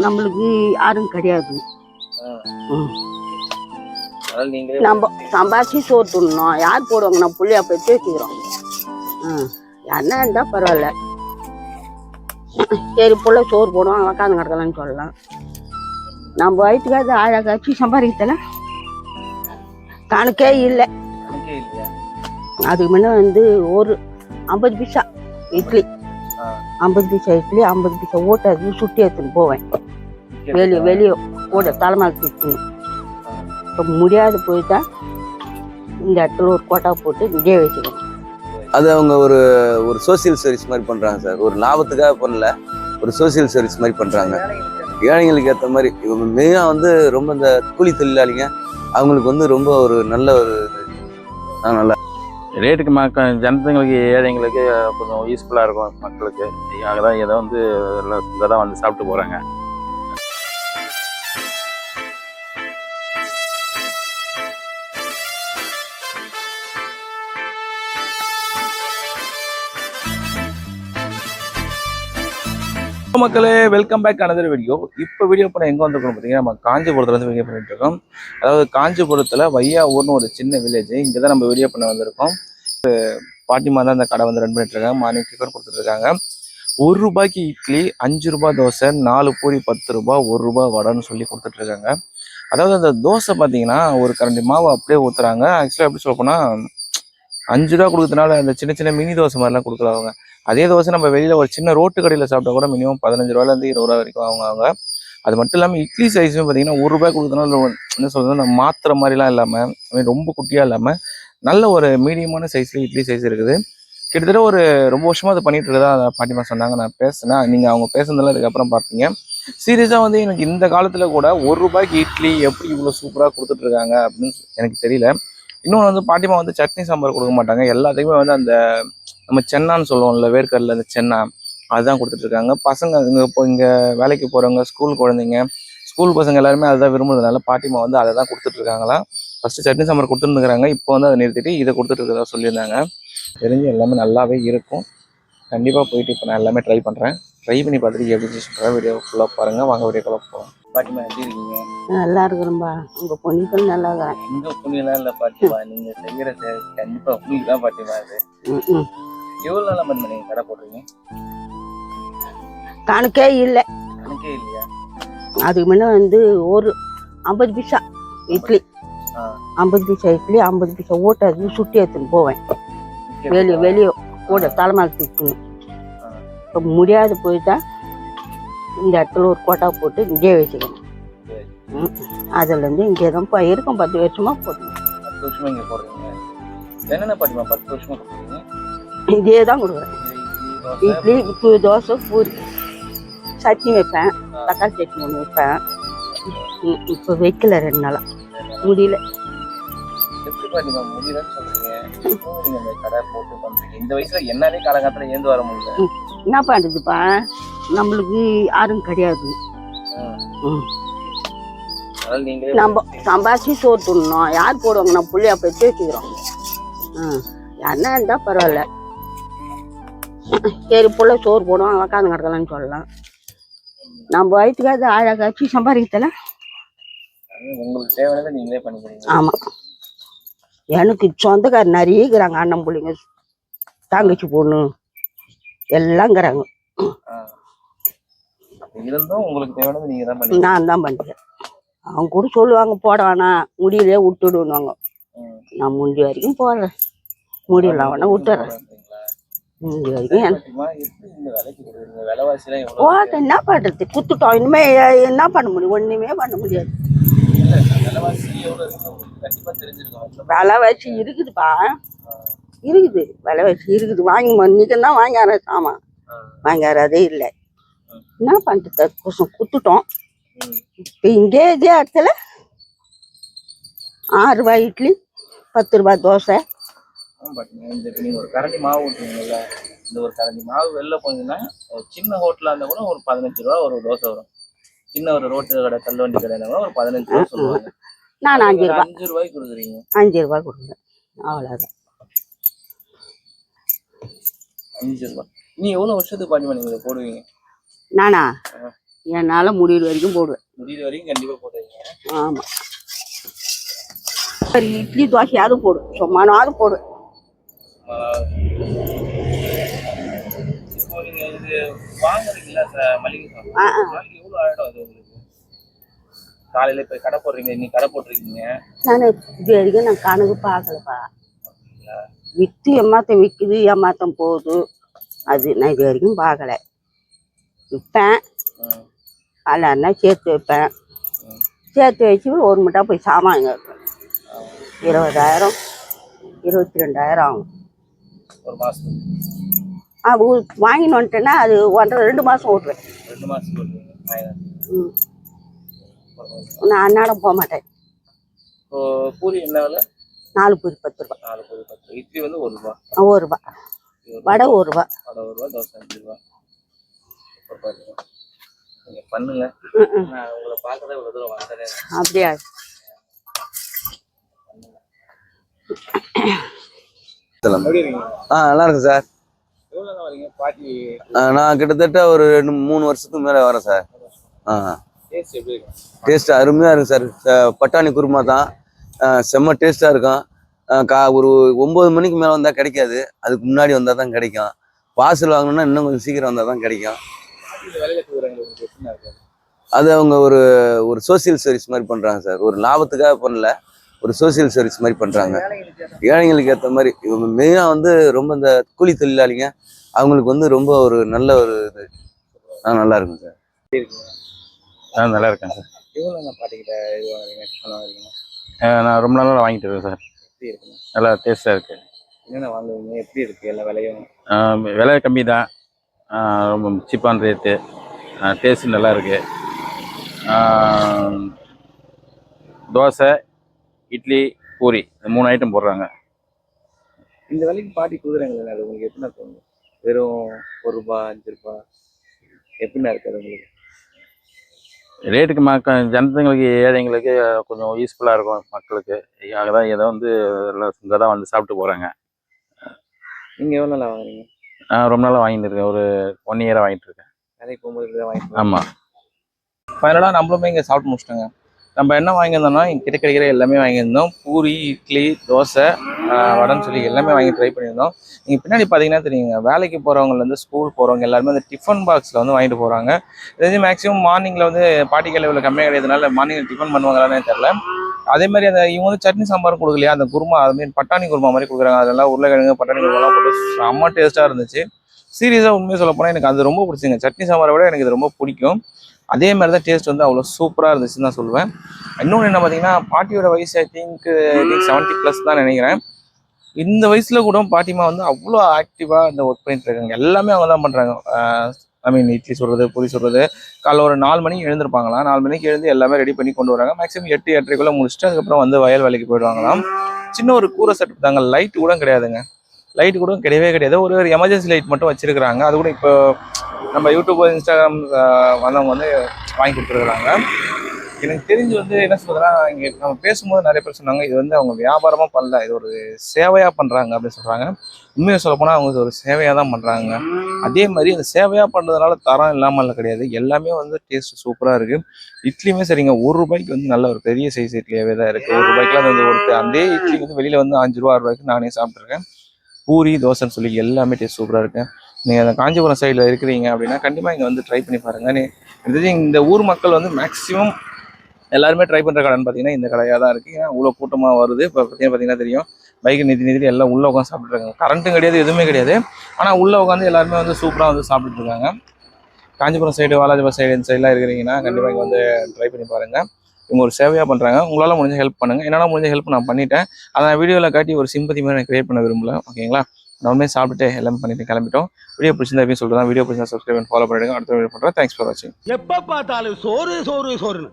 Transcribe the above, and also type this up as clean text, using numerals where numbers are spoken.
நம்மளுக்கு யாரும் கிடையாது. நம்ம சம்பாதிச்சு சோறு துண்ணோம். யார் போடுவாங்க? நம்ம புள்ளைய பெற்று வச்சுக்கிறோம். யாருன்னா இருந்தால் பரவாயில்ல. சரி புள்ள சோறு போடுவோம், உக்காந்து கிடக்கலான்னு சொல்லலாம். நம்ம வயிற்றுக்காவது அழகாச்சு சம்பாதிக்கல கணக்கே இல்லை. அதுக்கு முன்ன ஒரு 50 பைசா இட்லி, 50 பைசா இட்லி, 50 பைசா ஓட்டை சுட்டி எடுத்துன்னு போவேன். வெளியே ஓட தலைமையில் சுற்றணும். இப்போ முடியாது போயிட்டா இந்த இடத்துல ஒரு கோட்டா போட்டு இங்கே வச்சுக்கணும். அது அவங்க ஒரு சோசியல் சர்வீஸ் மாதிரி பண்ணுறாங்க சார். ஒரு லாபத்துக்காக பண்ணல, ஒரு சோசியல் சர்வீஸ் மாதிரி பண்ணுறாங்க. ஏழைங்களுக்கு ஏற்ற மாதிரி இவங்க மெயினாக ரொம்ப இந்த கூலி தொழிலாளிங்க அவங்களுக்கு ரொம்ப ஒரு நல்ல ஒரு நல்லா ரேட்டுக்கு ஜனத்துங்களுக்கு ஏழைங்களுக்கு கொஞ்சம் யூஸ்ஃபுல்லாக இருக்கும் மக்களுக்கு. அதுக்காக தான் இதை இங்கே தான் சாப்பிட்டு போகிறாங்க. மக்களே, வெல்கம் பேக் அனதர் வீடியோ. இப்போ வீடியோ பண்ண எங்கே வந்துருக்கோம் பார்த்தீங்கன்னா, நம்ம காஞ்சிபுரத்தில் வீடியோ பண்ணிட்டு இருக்கோம். அதாவது காஞ்சிபுரத்தில் வையா ஊர்னு ஒரு சின்ன வில்லேஜ். இங்கே தான் நம்ம வீடியோ பண்ண வந்திருக்கோம். பாட்டிமா தான் அந்த கடை ரன் பண்ணிட்டு இருக்காங்க. மார்னிங் டிஃபன் கொடுத்துட்ருக்காங்க. 1 ரூபாய்க்கு இட்லி, 5 ரூபாய் தோசை, 4 பூரி 10 ரூபாய், 1 ரூபாய் வடைன்னு சொல்லி கொடுத்துட்ருக்காங்க. அதாவது அந்த தோசை பார்த்தீங்கன்னா ஒரு கரண்டி மாவு அப்படியே ஊற்றுறாங்க. ஆக்சுவலாக எப்படி சொல்ல போனால் 5 ரூபா கொடுத்தனால அந்த சின்ன சின்ன மினி தோசை மாதிரிலாம் கொடுக்குறாங்க. அதே தோசை நம்ம வெளியில் ஒரு சின்ன ரோட்டு கடையில் சாப்பிட்டா கூட மினிமம் 15 ரூபாயிலேருந்து 20 ரூபா வரைக்கும் அவங்க. அது மட்டும் இல்லாமல் இட்லி சைஸும் பார்த்தீங்கன்னா 1 ரூபாய் கொடுத்தனால என்ன சொல்கிறது, நம்ம மாத்திரை மாதிரிலாம் இல்லாமல் ரொம்ப குட்டியாக இல்லாமல் நல்ல ஒரு மீடியமான சைஸில் இட்லி சைஸ் இருக்குது. கிட்டத்தட்ட ஒரு ரொம்ப வருஷமாக அதை பண்ணிகிட்டு இருக்கதா பாட்டிமா சொன்னாங்க. நான் பேசினேன், நீங்கள் அவங்க பேசுனதெல்லாம் இதுக்கப்புறம் பார்த்தீங்க. சீரியஸாக எனக்கு இந்த காலத்தில் கூட 1 ரூபாய்க்கு இட்லி எப்படி இவ்வளோ சூப்பராக கொடுத்துட்ருக்காங்க அப்படின்னு எனக்கு தெரியல. இன்னொன்று பாட்டிமா சட்னி சாம்பார் கொடுக்க மாட்டாங்க. எல்லாத்துக்குமே அந்த நம்ம சென்னான்னு சொல்லுவோம்ல, வேர்க்கடலை, அந்த சென்னா அதுதான் கொடுத்துட்ருக்காங்க. பசங்க இப்போ இங்கே வேலைக்கு போகிறவங்க, ஸ்கூல் குழந்தைங்க, ஸ்கூல் பசங்க எல்லாருமே அதை தான் விரும்புறதுனால பாட்டிமா அதை தான் கொடுத்துட்ருக்காங்களா. ஃபஸ்ட்டு சட்னி சாம்பார் கொடுத்துருந்துக்கிறாங்க, இப்போ அதை நிறுத்திட்டு இதை கொடுத்துட்ருக்கதா சொல்லியிருந்தாங்க. தெரிஞ்சு எல்லாமே நல்லாவே இருக்கும். கண்டிப்பாக போயிட்டு இப்போ நான் எல்லாமே ட்ரை பண்ணுறேன். ட்ரை பண்ணி பார்த்துட்டு எப்படி சொல்கிறேன். வீடியோ ஃபுல்லாக பாருங்கள். வாங்க வீடியோக்குள்ள போகலாம். பாட்டிமா எப்படி இருக்கீங்க? நல்லா இருக்கிறேன்பா. உங்கள் பொண்ணுக்கள் நல்லா இருக்கிறேன். எங்கள் பொண்ணுலாம் இல்லை பாட்டிமா, நீங்கள் செய்கிற கண்டிப்பாக உங்களுக்கு தான் பாட்டிமா. அது எவ்வளோ நாளாக பண்ணி கடை போடுறீங்க? கணக்கே இல்லை. கணக்கே இல்லையா? அதுக்கு முன்ன ஒரு 50 பைசா இட்லி, 50 பைசா இட்லி, 50 பைசா ஓட்டை சுட்டி எடுத்துன்னு போவேன். வெளியே ஓட தலைமையில் சுற்றணும். இப்போ முடியாது போயிட்டா இந்த இடத்துல ஒரு கோட்டா போட்டு இங்கே வச்சுக்கணும். அதுலேருந்து இங்கே தான் இருக்கும். 10 வருஷமாக போடுங்க. 10 வருஷமாக இங்கே போடுறீங்க. என்னென்ன பாட்டிமா 10 வருஷமாக கொடுக்குறீங்க? இதே தான் கொடுக்குறேன். இட்லி, தோசை, பூரி, சட்னி வைப்பேன். தக்காளி சட்னி ஒன்று வைப்பேன். இப்போ வைக்கல 2 நாளாக, முடியல. எப்படி பாட்டிமா முடியலன்னு சொல்றீங்க? நீங்க இந்த கடை போட்டு பண்றீங்க, இந்த வயசுல என்னாலே காலகாலத்துல ஏந்து வர முடியல. என்ன பண்ணுறதுப்பா, நம்மளுக்கு யாரும் கிடையாது. நம்ம சம்பாதிச்சு சோறு துண்ணோம். யார் போடுவாங்க? நம்ம புள்ளைய பெற்று வச்சுக்கிறோம். யாருன்னா இருந்தால் பரவாயில்ல. சரி புள்ள சோறு போடுவோம், உக்காந்து கிடக்கலான்னு சொல்லலாம். நம்ம வயிற்றுக்காவது அழகாச்சு சம்பாதிக்கல. உங்களுக்கு தேவையானதை நீங்களே பண்ணிக்கிறீங்க. ஆமாம், எனக்கு சொந்தக்கார நிறைய இருக்கிறாங்க. அண்ணன் பிள்ளைங்க, தங்கச்சி பொண்ணு எல்லாம்ங்கிறாங்க. இருந்தும் உங்களுக்கு தேவையானது நீங்க தான் பண்ணி. நான் தான் பண்ணுறேன். அவங்க கூட சொல்லுவாங்க போட வேணாம், முடியலையே விட்டுடுவாங்க. நான் முடி வரைக்கும் போடுறேன், முடியல வேணா விட்டுறேன். முடி வரைக்கும் போட்ட என்ன பண்ணுறது, குத்துட்டோம். இனிமே என்ன பண்ண முடியும்? ஒன்றுமே பண்ண முடியாது. விலைவாசி இருக்குதுப்பா, இருக்குது, விலைவாசி இருக்குது. வாங்கி இன்னைக்குன்னா வாங்கார சாமான் வாங்காரதே இல்லை. என்ன பண்ணுறது, குத்துட்டோம். இப்போ இங்கே இதே இடத்துல 6 ரூபாய் இட்லி, 10 ரூபாய் தோசை. நீங்க ஒரு கரண்டி மாவு ஊற்றுவீங்கல்ல, இந்த ஒரு கரண்டி மாவு வெளில போனீங்கன்னா சின்ன ஹோட்டலாக இருந்தால் கூட ஒரு 15 ரூபா ஒரு தோசை வரும். சின்ன ஒரு ரோட்டு கடை, தள்ளுவண்டி கடையில் கூட ஒரு 15 ரூபா சொல்லுவாங்க. நான் 5 ரூபாய் 5 ரூபாய்க்கு கொடுக்குறீங்க. 5 ரூபாய் கொடுக்குறேன், அவ்வளோதான். 5 ரூபாய். நீ எவ்வளோ வருஷத்துக்கு பாட்டிமா நீங்கள் போடுவீங்க? நானா என்னால் முடிகிற வரைக்கும் போடுவேன். முடிகிற வரைக்கும் கண்டிப்பாக போடுவீங்க. ஆமாம். சரி, இட்லி தோசையாவது போடுவேன், சும்மானாவது போடுவேன். இப்போ நீங்கள் இது வாங்குறீங்களா மளிகை சாமான், எவ்வளோ ஆகிடும் அது உங்களுக்கு? காலையில் இப்போ கடை போடுறீங்க, இன்னைக்கு கடை போட்டிருக்கீங்க. நான் இது வரைக்கும் நான் கணக்கு பார்க்கலப்பா. விற்று ஏமாத்தம் விற்குது, ஏமாத்தம் போகுது, அது நான் இது வரைக்கும் பார்க்கல. விற்பேன், அல்லன்னா சேர்த்து வைப்பேன். சேர்த்து வச்சு ஒரு மூட்டை போய் சாமான் கேட்பேன். 20,000 22,000 ஆகும் ஒரு மாதத்துக்கு. வாங்கின்னு வந்துட்டேன்னா அது 2 மாதம் ஓட்டுவேன். 2 மாதத்துக்கு ஓட்டுவீங்க. நான் அன்னாடம் போக மாட்டேன். இப்போ பூரி என்ன விலை? 4 பூரி 10 ரூபா. 4 பூரி 10. இட்லி வந்து 1 ரூபா. 1 ரூபா. வடை 1 ரூபா. வடை 1 ரூபா, தோசை 5 ரூபா. நீங்க பண்ணுங்க, நான் உங்களை பார்க்கறத இவ்வளவு தூரம் வந்தேன். அப்படியா? நல்லா இருக்கு சார். எவ்வளோ வரீங்க பாட்டி? நான் கிட்டத்தட்ட ஒரு 2-3 வருஷத்துக்கு மேலே வரேன் சார். டேஸ்ட் எப்படி இருக்கும்? டேஸ்ட் அருமையாக இருக்கும் சார். பட்டாணி குருமா தான் செம்ம டேஸ்ட்டாக இருக்கும். ஒரு 9 மணிக்கு மேலே வந்தால் கிடைக்காது, அதுக்கு முன்னாடி வந்தால் தான் கிடைக்கும். பார்சல் வாங்கணும்னா இன்னும் கொஞ்சம் சீக்கிரம் வந்தால் தான் கிடைக்கும். அது அவங்க ஒரு சோசியல் சர்வீஸ் மாதிரி பண்ணுறாங்க சார். ஒரு லாபத்துக்காக பண்ணல, ஒரு சோசியல் சர்வீஸ் மாதிரி பண்ணுறாங்க. ஏழைங்களுக்கு ஏற்ற மாதிரி. இவங்க மெயினாக வந்து ரொம்ப இந்த கூலி தொழிலாளிங்க, அவங்களுக்கு வந்து ரொம்ப ஒரு நல்ல ஒரு இது. நல்லா இருக்கும் சார். நல்லா இருக்கேன் சார். எவ்வளோ பாட்டிக்கிட்ட இது வாங்குறீங்க? நான் ரொம்ப நாளாக வாங்கிட்டு இருக்கேன் சார். எப்படி இருக்குங்க? நல்லா டேஸ்ட்டாக இருக்குது. என்னென்ன வாங்குவீங்க? எப்படி இருக்குது எல்லா விலையும்? விலை கம்மி தான், ரொம்ப சீப்பான ரேட்டு, டேஸ்ட்டு நல்லா இருக்குது. தோசை, இட்லி, பூரி 3 ஐட்டம் போடுறாங்க. இந்த விலைக்கு பாட்டி குதிரைங்களா? அது உங்களுக்கு எப்படின்னா தோணுது? வெறும் 1 ரூபா 5 ரூபா எப்படின்னா இருக்குது உங்களுக்கு? ரேட்டுக்கு ஜனத்துங்களுக்கு, ஏழைங்களுக்கு கொஞ்சம் யூஸ்ஃபுல்லாக இருக்கும் மக்களுக்கு. தான் ஏதோ வந்து இங்கே தான் வந்து சாப்பிட்டு போகிறாங்க. நீங்கள் எவ்வளோ நாளாக வாங்குறீங்க? நான் ரொம்ப நாளாக வாங்கிட்டு இருக்கேன், ஒரு 1 இயராக வாங்கிட்டு இருக்கேன். வேலைக்கு போகும்போது வாங்கிட்டு. ஆமாம். ஃபைனலாக நம்மளுமே இங்கே சாப்பிட்டு முடிச்சிட்டோங்க. நம்ம என்ன வாங்கியிருந்தோம்னா இங்கே கிட்ட கிடைக்கிற எல்லாமே வாங்கியிருந்தோம். பூரி, இட்லி, தோசை, வடைன்னு சொல்லி எல்லாமே வாங்கி ட்ரை பண்ணியிருந்தோம். நீங்கள் பின்னாடி பார்த்தீங்கன்னா தெரியுங்க, வேலைக்கு போகிறவங்கலேருந்து ஸ்கூல் போகிறவங்க எல்லாருமே அந்த டிஃபன் பாக்ஸில் வந்து வாங்கிட்டு போகிறாங்க. இது மேக்ஸிமம் மார்னிங்கில் வந்து பாட்டிக்கல் இவ்வளோ கம்மியாக கிடையாதுனால மார்னிங்கில் டிஃபன் பண்ணுவாங்களானே தெரில. அதே மாதிரி அந்த இவங்க வந்து சட்னி சாம்பாரும் கொடுக்கலையா, அந்த குருமா, அதுமாரி பட்டாணி குருமா மாதிரி கொடுக்குறாங்க. அதெல்லாம் உருளைக்கிழங்கு பட்டாணி குருமாலாம் போட்டு செம்ம டேஸ்ட்டாக இருந்துச்சு. சீரியஸாக உண்மையாக சொல்ல போனால் எனக்கு அது ரொம்ப பிடிச்சிங்க. சட்னி சாம்பாரை விட எனக்கு இது ரொம்ப பிடிக்கும். அதே மாதிரி தான் டேஸ்ட் வந்து அவ்வளோ சூப்பராக இருந்துச்சுன்னு தான் சொல்லுவேன். இன்னொன்று என்ன பார்த்தீங்கன்னா, பாட்டியோட வயசு ஐ திங்க் 70+ தான் நினைக்கிறேன். இந்த வயசில் கூட பாட்டிமா வந்து அவ்வளோ ஆக்டிவாக இந்த ஒர்க் பண்ணிட்டு இருக்காங்க. எல்லாமே அவங்க தான் பண்ணுறாங்க. இட்லி சுடுறது, பூரி சுடுறது, காலைல ஒரு 4 மணிக்கு எழுந்திருப்பாங்களாம். 4 மணிக்கு எழுந்து எல்லாமே ரெடி பண்ணி கொண்டு வராங்க. மேக்ஸிமம் 8-8:30 முடிச்சுட்டு அதுக்கப்புறம் வந்து வயல் வேலைக்கு போயிடுவாங்களாம். சின்ன ஒரு கூரை செட்டப் தாங்க, லைட் கூட கிடையாதுங்க. லைட் கூட கிடையவே கிடையாது. ஒரு எமர்ஜென்சி லைட் மட்டும் வச்சிருக்கிறாங்க. அது கூட இப்போ நம்ம யூடியூப், இன்ஸ்டாகிராம் வந்தவங்க வந்து வாங்கி கொடுத்துருக்குறாங்க. எனக்கு தெரிஞ்சு வந்து என்ன சொல்றதுன்னா, இங்கே நம்ம பேசும்போது நிறைய பேர் சொன்னாங்க, இது வந்து அவங்க வியாபாரமாக பண்ணல, இது ஒரு சேவையாக பண்ணுறாங்க அப்படின்னு சொல்கிறாங்க. உண்மையை சொல்லப்போனால் அவங்க ஒரு சேவையாக தான் பண்ணுறாங்க. அதே மாதிரி அந்த சேவையாக பண்ணுறதுனால தரம் இல்லாமல் கிடையாது, எல்லாமே வந்து டேஸ்ட் சூப்பராக இருக்குது. இட்லியுமே சரிங்க, 1 ரூபாய்க்கு வந்து நல்ல ஒரு பெரிய சைஸ் இட்லியாகவே தான் இருக்குது. 1 ரூபாய்க்குலாம் வந்து அதே இட்லி வந்து வெளியில் வந்து 5 ரூபா 6 ரூபாய்க்கு நானே சாப்பிட்ருக்கேன். பூரி, தோசைன்னு சொல்லி எல்லாமே டேஸ்ட் சூப்பராக இருக்குது. நீங்கள் அந்த காஞ்சிபுரம் சைடில் இருக்கிறீங்க அப்படின்னா கண்டிப்பாக இங்கே வந்து ட்ரை பண்ணி பாருங்கள். எனக்கு இந்த ஊர் மக்கள் வந்து மேக்ஸிமம் எல்லாருமே ட்ரை பண்ணுற கடைன்னு பார்த்தீங்கன்னா இந்த கடையாக தான் இருக்குது. ஏன்னா இவ்வளோ கூட்டமாக வருது. இப்போ பார்த்தீங்கன்னா தெரியும், பைக்கு நிறுத்தி எல்லாம் உள்ளே உட்காந்து சாப்பிட்ருக்காங்க. கரண்ட்டும் கிடையாது, எதுவுமே கிடையாது. ஆனால் உள்ளே உட்காந்து எல்லாருமே வந்து சூப்பராக வந்து சாப்பிட்டுருக்காங்க. காஞ்சிபுரம் சைடு, வாலாஜாபாத் சைடு, இந்த சைடெலாம் இருக்கிறீங்கன்னா கண்டிப்பாக இங்கே வந்து ட்ரை பண்ணி பாருங்கள். இவங்க ஒரு சேவையாக பண்ணுறாங்க. உங்களால் முடிஞ்ச ஹெல்ப் பண்ணுங்கள். என்னால் முடிஞ்ச ஹெல்ப் நான் பண்ணிட்டேன். அதை நான் வீடியோவில் காட்டி ஒரு சிம்பத்தி மாதிரி நான் கிரியேட் பண்ண விரும்பல. ஓகேங்களா? நம்மளே சாப்பிட்டு எல்லாமே பண்ணிட்டு கிளம்பிட்டோம். வீடியோ பிடிச்சிருந்தா அப்படின்னு சொல்லிட்டு தான். வீடியோ பிடிச்சா சப்ஸ்கிரைப் பண்ணி ஃபாலோ பண்ணிடுங்க. அடுத்த வீடியோ பண்ணுறேன். தேங்க்ஸ் ஃபார் வாட்சிங். எப்போ பார்த்தாலும் சோறு சோறு சோறுன்னு